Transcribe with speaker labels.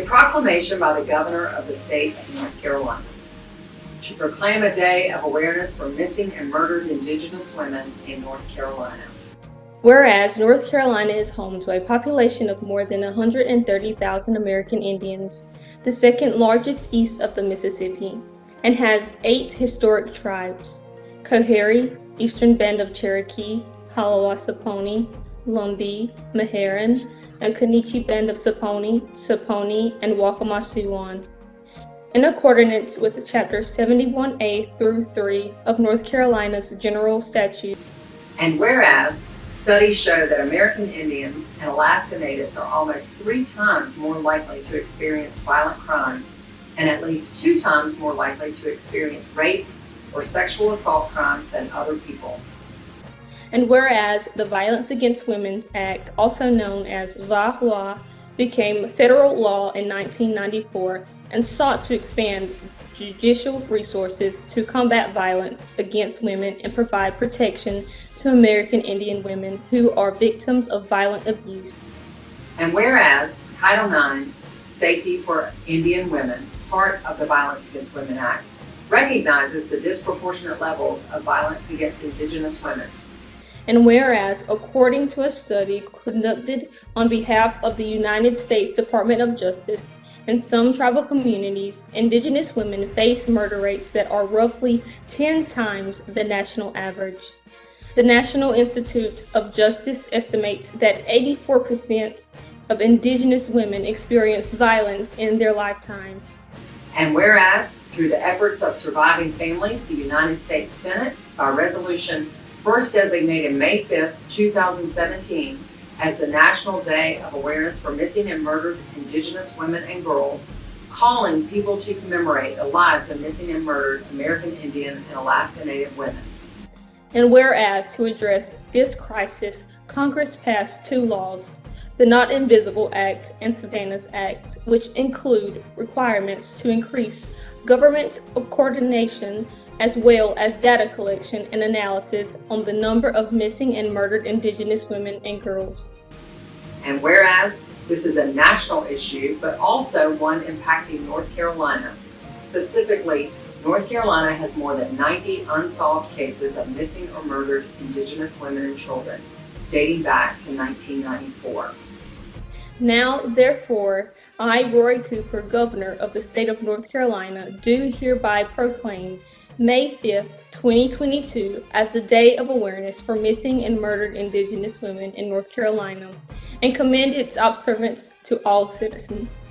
Speaker 1: proclamation by the governor of the state of North Carolina to proclaim a day of awareness for missing and murdered Indigenous women in North Carolina.
Speaker 2: Whereas North Carolina is home to a population of more than 130,000 American Indians, the second largest east of the Mississippi, and has 8 historic tribes: Coharie, Eastern Band of Cherokee, Halawa-Saponi, Lumbee, Meherrin, and Kanichi Band of Saponi, and Waccamaw-Siouan. In accordance with Chapter 71A through 3 of North Carolina's General Statutes.
Speaker 1: And whereas studies show that American Indians and Alaska Natives are almost 3 times more likely to experience violent crimes and at least 2 times more likely to experience rape or sexual assault crimes than other people.
Speaker 2: And whereas the Violence Against Women Act, also known as VAHWA, became federal law in 1994 and sought to expand judicial resources to combat violence against women and provide protection to American Indian women who are victims of violent abuse.
Speaker 1: And whereas Title IX, Safety for Indian Women, part of the Violence Against Women Act, recognizes the disproportionate levels of violence against Indigenous women.
Speaker 2: And whereas, according to a study conducted on behalf of the United States Department of Justice, in some tribal communities, Indigenous women face murder rates that are roughly 10 times the national average. The National Institute of Justice estimates that 84% of Indigenous women experience violence in their lifetime.
Speaker 1: And whereas, through the efforts of surviving families, the United States Senate, by resolution, first designated May 5, 2017, as the National Day of Awareness for Missing and Murdered Indigenous Women and Girls, calling people to commemorate the lives of missing and murdered American Indian and Alaska Native women.
Speaker 2: And whereas, to address this crisis, Congress passed 2 laws, the Not Invisible Act and Savannah's Act, which include requirements to increase government coordination as well as data collection and analysis on the number of missing and murdered Indigenous women and girls.
Speaker 1: And whereas this is a national issue, but also one impacting North Carolina, specifically, North Carolina has more than 90 unsolved cases of missing or murdered Indigenous women and children, dating back to 1994.
Speaker 2: Now, therefore, I, Roy Cooper, Governor of the State of North Carolina, do hereby proclaim May 5th, 2022 as the Day of Awareness for Missing and Murdered Indigenous Women in North Carolina, and commend its observance to all citizens.